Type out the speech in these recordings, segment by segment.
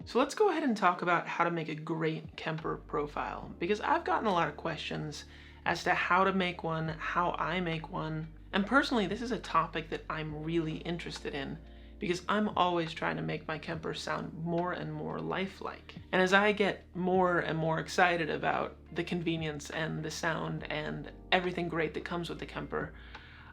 So let's go ahead and talk about how to make a great Kemper profile, because I've gotten a lot of questions as to how to make one, how I make one, and personally this is a topic that I'm really interested in because I'm always trying to make my Kemper sound more and more lifelike. And as I get more and more excited about the convenience and the sound and everything great that comes with the Kemper,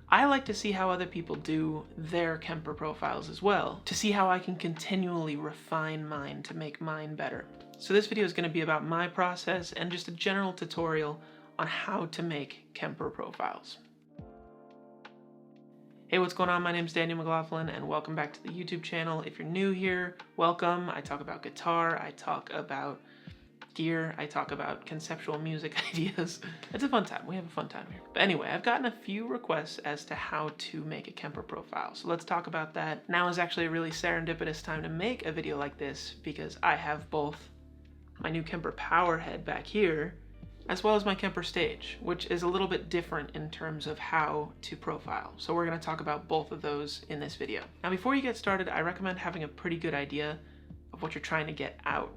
I like to see how other people do their Kemper profiles as well, to see how I can continually refine mine to make mine better. So this video is going to be about my process and just a general tutorial on how to make Kemper profiles. Hey, what's going on? My name's Daniel McLaughlin and welcome back to the YouTube channel. If you're new here, welcome. I talk about guitar, I talk about gear, I talk about conceptual music ideas. It's a fun time. We have a fun time here. But anyway, I've gotten a few requests as to how to make a Kemper profile. So let's talk about that. Now is actually a really serendipitous time to make a video like this because I have both my new Kemper power head back here as well as my Kemper stage, which is a little bit different in terms of how to profile. So we're going to talk about both of those in this video. Now before you get started, I recommend having a pretty good idea of what you're trying to get out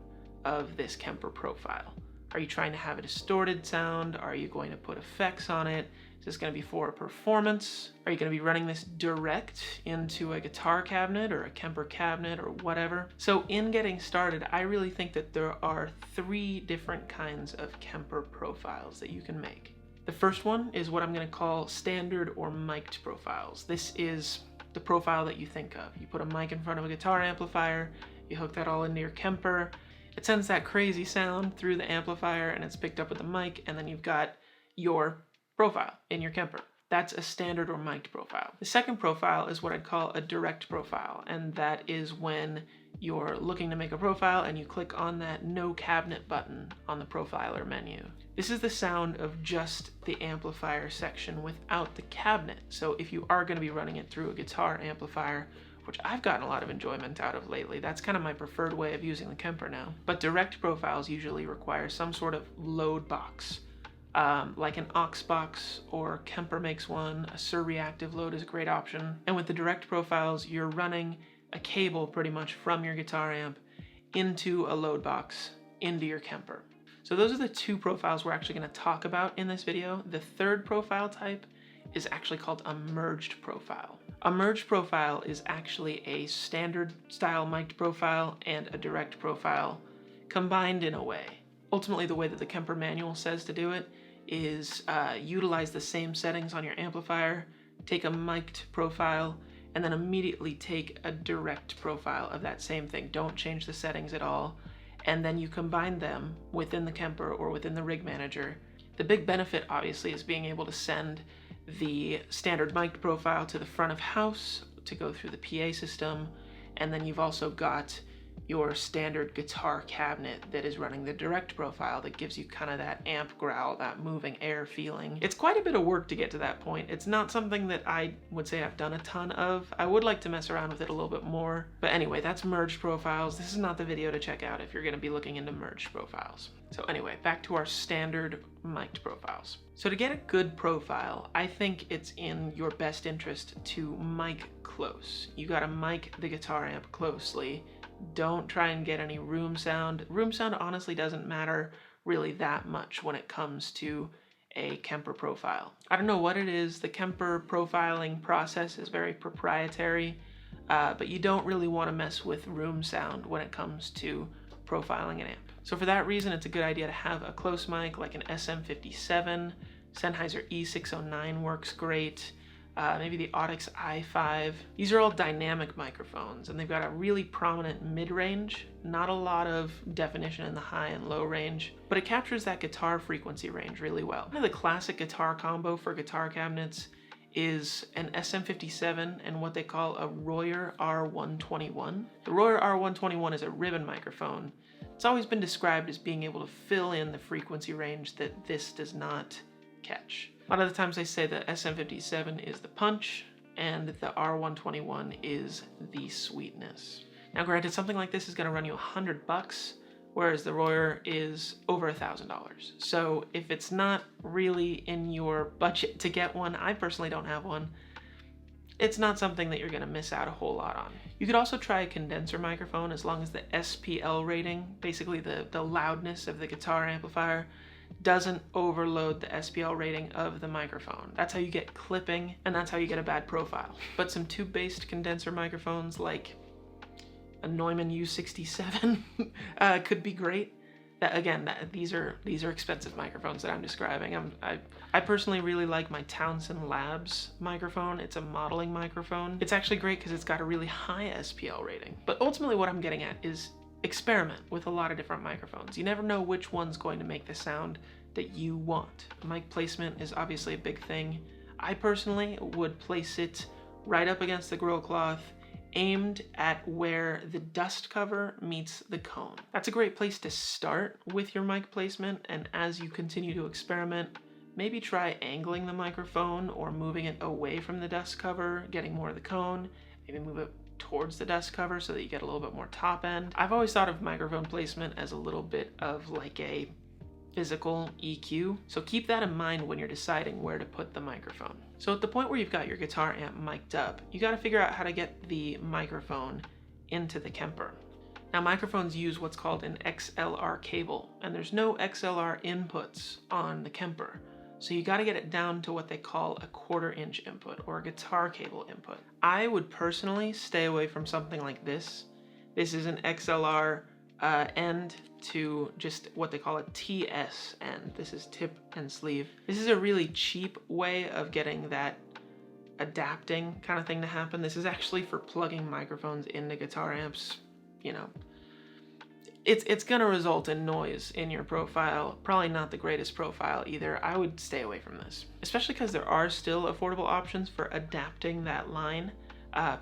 of this Kemper profile. Are you trying to have a distorted sound? Are you going to put effects on it? Is this going to be for a performance? Are you going to be running this direct into a guitar cabinet or a Kemper cabinet or whatever? So in getting started, I really think that there are three different kinds of Kemper profiles that you can make. The first one is what I'm going to call standard or mic'd profiles. This is the profile that you think of. You put a mic in front of a guitar amplifier, you hook that all into your Kemper, it sends that crazy sound through the amplifier and it's picked up with the mic, and then you've got your profile in your Kemper. That's a standard or mic'd profile. The second profile is what I'd call a direct profile, and that is when you're looking to make a profile and you click on that no cabinet button on the profiler menu. This is the sound of just the amplifier section without the cabinet. So if you are going to be running it through a guitar amplifier, which I've gotten a lot of enjoyment out of lately. That's kind of my preferred way of using the Kemper now. But direct profiles usually require some sort of load box, like an aux box, or Kemper makes one. A surreactive load is a great option. And with the direct profiles, you're running a cable pretty much from your guitar amp into a load box into your Kemper. So those are the two profiles we're actually going to talk about in this video. The third profile type is actually called a merged profile. A merged profile is actually a standard style mic'd profile and a direct profile combined in a way. Ultimately, the way that the Kemper manual says to do it is utilize the same settings on your amplifier, take a mic'd profile, and then immediately take a direct profile of that same thing. Don't change the settings at all. And then you combine them within the Kemper or within the rig manager. The big benefit, obviously, is being able to send the standard mic'd profile to the front of house to go through the PA system, and then you've also got your standard guitar cabinet that is running the direct profile that gives you kind of that amp growl, that moving air feeling. It's quite a bit of work to get to that point. It's not something that I would say I've done a ton of. I would like to mess around with it a little bit more. But anyway, that's merged profiles. This is not the video to check out if you're going to be looking into merged profiles. So anyway, back to our standard mic'd profiles. So to get a good profile, I think it's in your best interest to mic close. You gotta mic the guitar amp closely. Don't try and get any room sound. Room sound honestly doesn't matter really that much when it comes to a Kemper profile. I don't know what it is, the Kemper profiling process is very proprietary, but you don't really want to mess with room sound when it comes to profiling an amp. So for that reason, it's a good idea to have a close mic like an SM57, Sennheiser E609 works great, maybe the Audix i5. These are all dynamic microphones and they've got a really prominent mid-range, not a lot of definition in the high and low range, but it captures that guitar frequency range really well. One of the classic guitar combo for guitar cabinets is an SM57 and what they call a Royer R121. The Royer R121 is a ribbon microphone. It's always been described as being able to fill in the frequency range that this does not catch. A lot of the times they say that SM57 is the punch and the R121 is the sweetness. Now granted, something like this is going to run you $100, whereas the Royer is over $1,000. So if it's not really in your budget to get one, I personally don't have one, it's not something that you're going to miss out a whole lot on. You could also try a condenser microphone as long as the SPL rating, basically the loudness of the guitar amplifier, doesn't overload the SPL rating of the microphone. That's how you get clipping, and that's how you get a bad profile. But some tube-based condenser microphones like a Neumann U67 could be great. These are expensive microphones that I'm describing. I personally really like my Townsend Labs microphone. It's a modeling microphone. It's actually great because it's got a really high SPL rating. But ultimately what I'm getting at is experiment with a lot of different microphones. You never know which one's going to make the sound that you want. Mic placement is obviously a big thing. I personally would place it right up against the grill cloth, aimed at where the dust cover meets the cone. That's a great place to start with your mic placement, and as you continue to experiment, maybe try angling the microphone or moving it away from the dust cover, getting more of the cone, maybe move it towards the dust cover so that you get a little bit more top end. I've always thought of microphone placement as a little bit of like a physical EQ, so keep that in mind when you're deciding where to put the microphone. So at the point where you've got your guitar amp mic'd up, you got to figure out how to get the microphone into the Kemper. Now microphones use what's called an XLR cable, and there's no XLR inputs on the Kemper. So you got to get it down to what they call a 1/4 inch input or a guitar cable input. I would personally stay away from something like this. This is an XLR end to just what they call a TS end. This is tip and sleeve. This is a really cheap way of getting that adapting kind of thing to happen. This is actually for plugging microphones into guitar amps. You know, it's gonna result in noise in your profile. Probably not the greatest profile either. I would stay away from this, especially because there are still affordable options for adapting that line.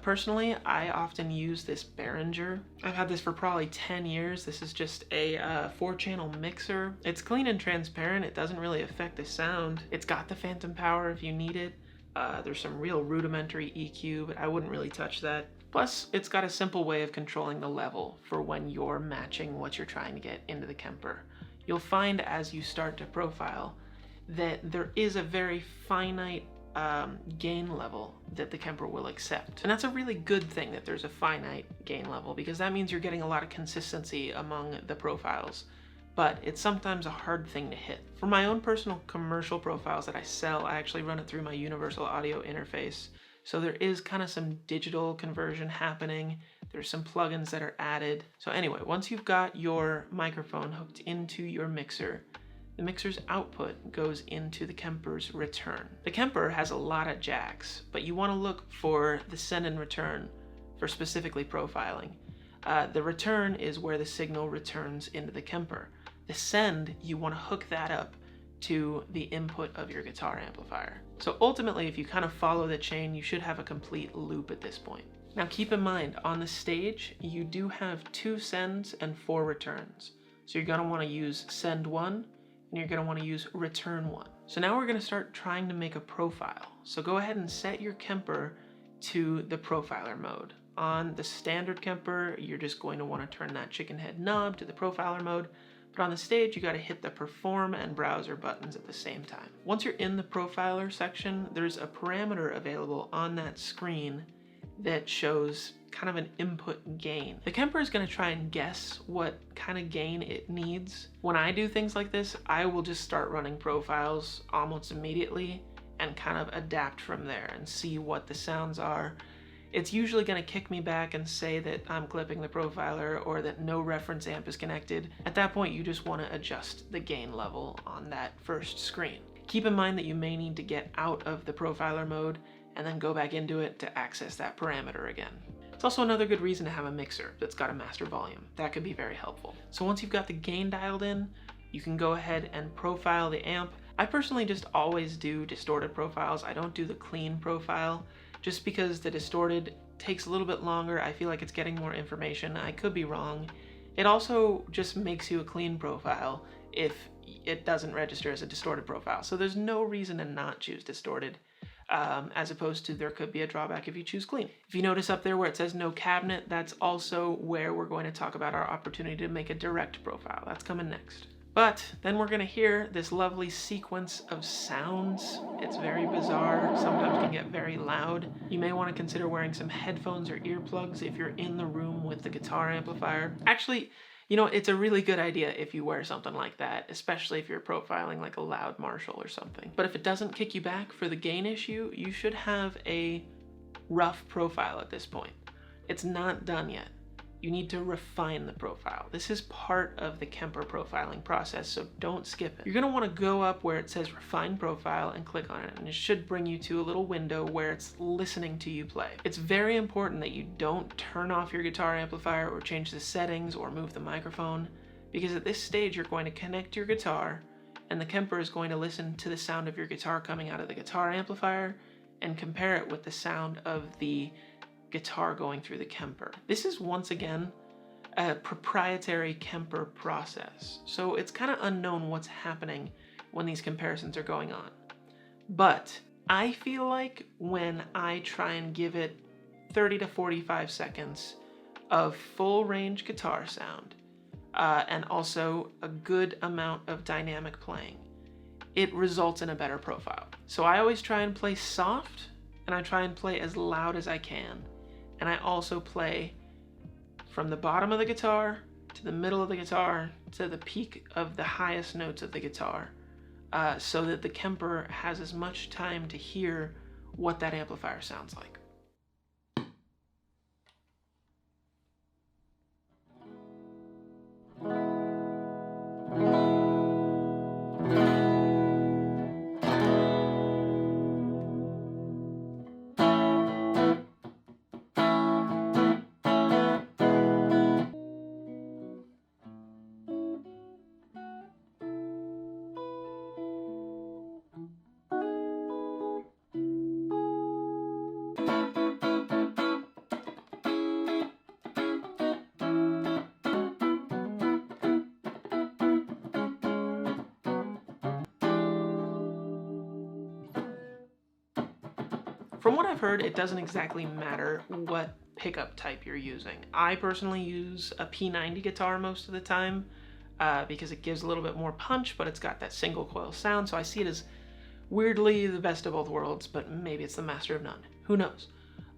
Personally, I often use this Behringer. I've had this for probably 10 years. This is just a 4-channel mixer. It's clean and transparent. It doesn't really affect the sound. It's got the phantom power if you need it. There's some real rudimentary EQ, but I wouldn't really touch that. Plus, it's got a simple way of controlling the level for when you're matching what you're trying to get into the Kemper. You'll find as you start to profile that there is a very finite gain level that the Kemper will accept. And that's a really good thing that there's a finite gain level, because that means you're getting a lot of consistency among the profiles. But it's sometimes a hard thing to hit. For my own personal commercial profiles that I sell, I actually run it through my universal audio interface. So there is kind of some digital conversion happening. There's some plugins that are added. So anyway, once you've got your microphone hooked into your mixer, the mixer's output goes into the Kemper's return. The Kemper has a lot of jacks, but you want to look for the send and return for specifically profiling. The return is where the signal returns into the Kemper. The send, you want to hook that up to the input of your guitar amplifier. So ultimately, if you kind of follow the chain, you should have a complete loop at this point. Now keep in mind, on the stage, you do have 2 sends and 4 returns. So you're going to want to use send 1, and you're going to want to use return 1. So now we're going to start trying to make a profile. So go ahead and set your Kemper to the profiler mode. On the standard Kemper, you're just going to want to turn that chicken head knob to the profiler mode. But on the stage, you got to hit the perform and browser buttons at the same time. Once you're in the profiler section, there's a parameter available on that screen that shows kind of an input gain. The Kemper is going to try and guess what kind of gain it needs. When I do things like this, I will just start running profiles almost immediately and kind of adapt from there and see what the sounds are. It's usually going to kick me back and say that I'm clipping the profiler or that no reference amp is connected. At that point, you just want to adjust the gain level on that first screen. Keep in mind that you may need to get out of the profiler mode and then go back into it to access that parameter again. It's also another good reason to have a mixer that's got a master volume. That could be very helpful. So once you've got the gain dialed in, you can go ahead and profile the amp. I personally just always do distorted profiles. I don't do the clean profile, just because the distorted takes a little bit longer. I feel like it's getting more information. I could be wrong. It also just makes you a clean profile if it doesn't register as a distorted profile. So there's no reason to not choose distorted, as opposed to there could be a drawback if you choose clean. If you notice up there where it says no cabinet, that's also where we're going to talk about our opportunity to make a direct profile. That's coming next. But then we're gonna hear this lovely sequence of sounds. It's very bizarre, sometimes can get very loud. You may wanna consider wearing some headphones or earplugs if you're in the room with the guitar amplifier. Actually, you know, it's a really good idea if you wear something like that, especially if you're profiling like a loud Marshall or something. But if it doesn't kick you back for the gain issue, you should have a rough profile at this point. It's not done yet. You need to refine the profile. This is part of the Kemper profiling process, so don't skip it. You're gonna wanna go up where it says Refine Profile and click on it, and it should bring you to a little window where it's listening to you play. It's very important that you don't turn off your guitar amplifier or change the settings or move the microphone, because at this stage you're going to connect your guitar, and the Kemper is going to listen to the sound of your guitar coming out of the guitar amplifier and compare it with the sound of the guitar going through the Kemper. This is once again a proprietary Kemper process, so it's kind of unknown what's happening when these comparisons are going on. But I feel like when I try and give it 30 to 45 seconds of full range guitar sound and also a good amount of dynamic playing, it results in a better profile. So I always try and play soft, and I try and play as loud as I can. And I also play from the bottom of the guitar to the middle of the guitar to the peak of the highest notes of the guitar, so that the Kemper has as much time to hear what that amplifier sounds like. From what I've heard, it doesn't exactly matter what pickup type you're using. I personally use a P90 guitar most of the time because it gives a little bit more punch, but it's got that single coil sound, so I see it as weirdly the best of both worlds, but maybe it's the master of none. Who knows?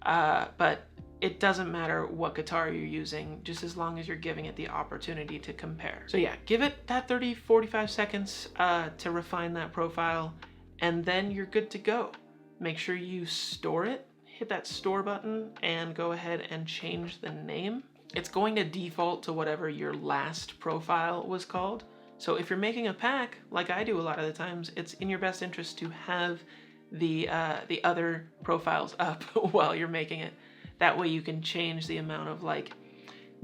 But it doesn't matter what guitar you're using, just as long as you're giving it the opportunity to compare. So yeah, give it that 30-45 seconds to refine that profile, and then you're good to go. Make sure you store it, hit that store button, and go ahead and change the name. It's going to default to whatever your last profile was called. So if you're making a pack, like I do a lot of the times, it's in your best interest to have the other profiles up while you're making it. That way you can change the amount of like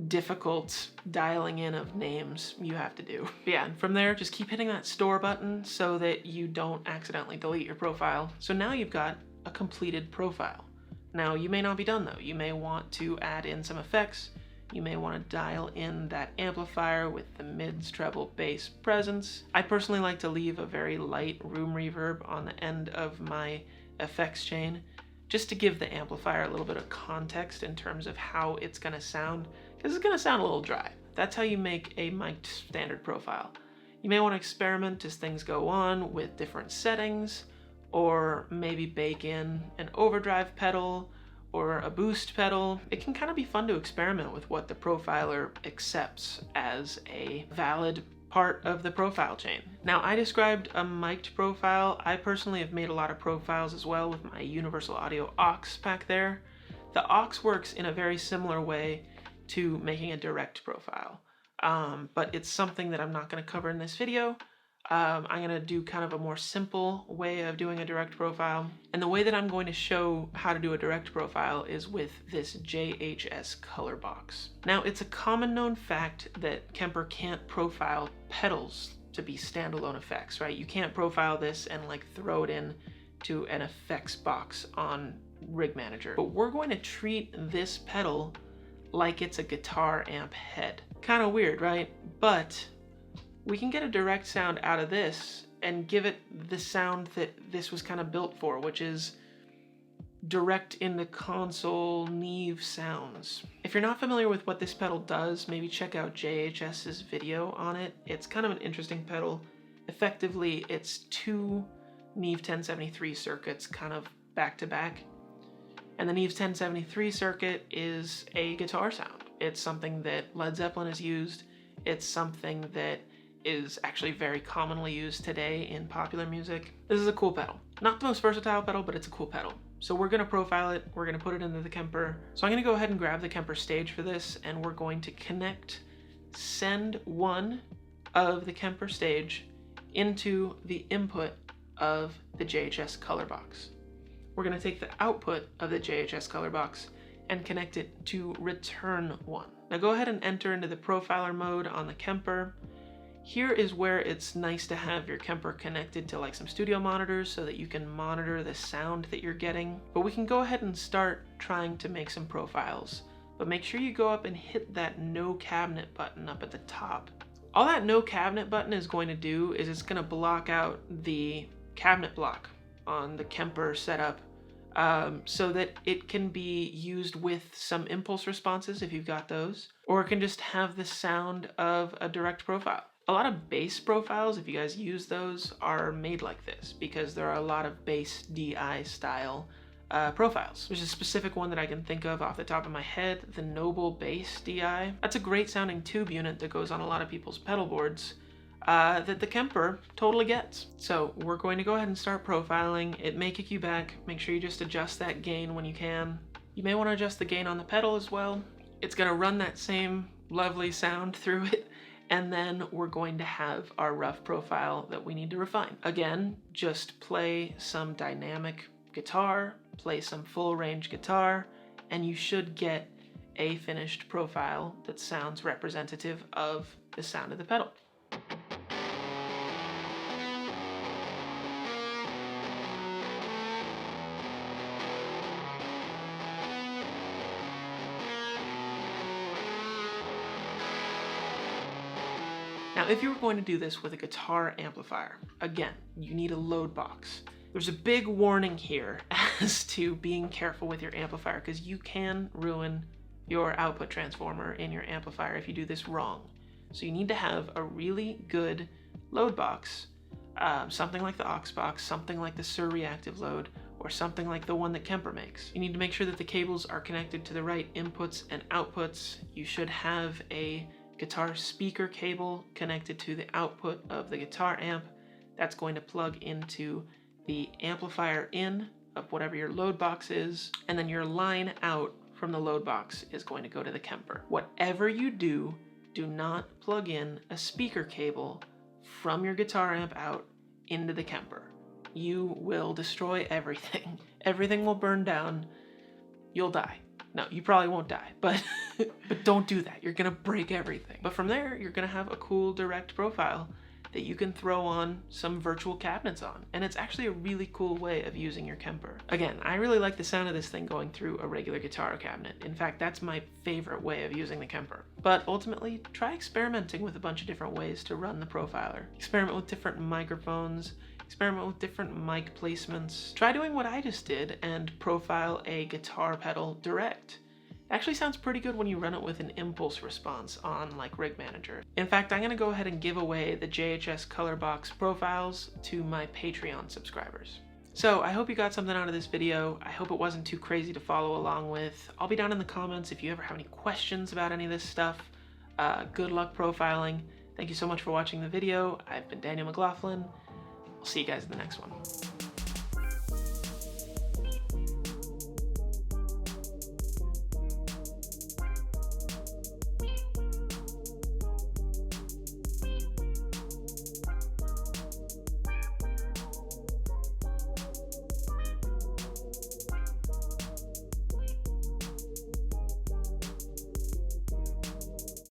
difficult dialing in of names you have to do. But yeah, and from there, just keep hitting that store button so that you don't accidentally delete your profile. So now you've got a completed profile. Now you may not be done though. You may want to add in some effects. You may want to dial in that amplifier with the mids, treble, bass presence. I personally like to leave a very light room reverb on the end of my effects chain, just to give the amplifier a little bit of context in terms of how it's gonna sound, because it's gonna sound a little dry. That's how you make a mic'd standard profile. You may want to experiment as things go on with different settings, or maybe bake in an overdrive pedal or a boost pedal. It can kind of be fun to experiment with what the profiler accepts as a valid part of the profile chain. Now, I described a mic'd profile. I personally have made a lot of profiles as well with my Universal Audio aux back there. The aux works in a very similar way to making a direct profile, but it's something that I'm not going to cover in this video. I'm going to do kind of a more simple way of doing a direct profile, and the way that I'm going to show how to do a direct profile is with this JHS Colourbox. Now, it's a common known fact that Kemper can't profile pedals to be standalone effects, right? You can't profile this and like throw it in to an effects box on Rig Manager, but we're going to treat this pedal like it's a guitar amp head. Kind of weird, right? But we can get a direct sound out of this and give it the sound that this was kind of built for, which is direct into console Neve sounds. If you're not familiar with what this pedal does, maybe check out JHS's video on it. It's kind of an interesting pedal. Effectively, it's two Neve 1073 circuits kind of back to back. And the Neve 1073 circuit is a guitar sound. It's something that Led Zeppelin has used. It's something that is actually very commonly used today in popular music. This is a cool pedal. Not the most versatile pedal, but it's a cool pedal. So we're gonna profile it, we're gonna put it into the Kemper. So I'm gonna go ahead and grab the Kemper stage for this, and we're going to send one of the Kemper stage into the input of the JHS Colourbox. We're gonna take the output of the JHS Colourbox and connect it to return one. Now go ahead and enter into the profiler mode on the Kemper. Here is where it's nice to have your Kemper connected to like some studio monitors so that you can monitor the sound that you're getting. But we can go ahead and start trying to make some profiles. But make sure you go up and hit that no cabinet button up at the top. All that no cabinet button is going to do is it's going to block out the cabinet block on the Kemper setup so that it can be used with some impulse responses if you've got those, or it can just have the sound of a direct profile. A lot of bass profiles, if you guys use those, are made like this because there are a lot of bass DI style profiles. There's a specific one that I can think of off the top of my head, the Noble Bass DI. That's a great sounding tube unit that goes on a lot of people's pedal boards that the Kemper totally gets. So we're going to go ahead and start profiling. It may kick you back. Make sure you just adjust that gain when you can. You may want to adjust the gain on the pedal as well. It's going to run that same lovely sound through it. And then we're going to have our rough profile that we need to refine. Again, just play some dynamic guitar, play some full range guitar, and you should get a finished profile that sounds representative of the sound of the pedal. Now, if you were going to do this with a guitar amplifier, again, you need a load box. There's a big warning here as to being careful with your amplifier because you can ruin your output transformer in your amplifier if you do this wrong. So you need to have a really good load box, something like the aux box, something like the Shure reactive load, or something like the one that Kemper makes. You need to make sure that the cables are connected to the right inputs and outputs. You should have a guitar speaker cable connected to the output of the guitar amp. That's going to plug into the amplifier in of whatever your load box is, and then your line out from the load box is going to go to the Kemper. Whatever you do, do not plug in a speaker cable from your guitar amp out into the Kemper. You will destroy everything. Everything will burn down. You'll die. No, you probably won't die, but don't do that. You're gonna break everything. But from there, you're gonna have a cool direct profile that you can throw on some virtual cabinets on. And it's actually a really cool way of using your Kemper. Again, I really like the sound of this thing going through a regular guitar cabinet. In fact, that's my favorite way of using the Kemper. But ultimately, try experimenting with a bunch of different ways to run the profiler. Experiment with different microphones, experiment with different mic placements. Try doing what I just did and profile a guitar pedal direct. It actually sounds pretty good when you run it with an impulse response on like Rig Manager. In fact, I'm gonna go ahead and give away the JHS Colourbox profiles to my Patreon subscribers. So I hope you got something out of this video. I hope it wasn't too crazy to follow along with. I'll be down in the comments if you ever have any questions about any of this stuff. Good luck profiling. Thank you so much for watching the video. I've been Daniel McLaughlin. I'll see you guys in the next one.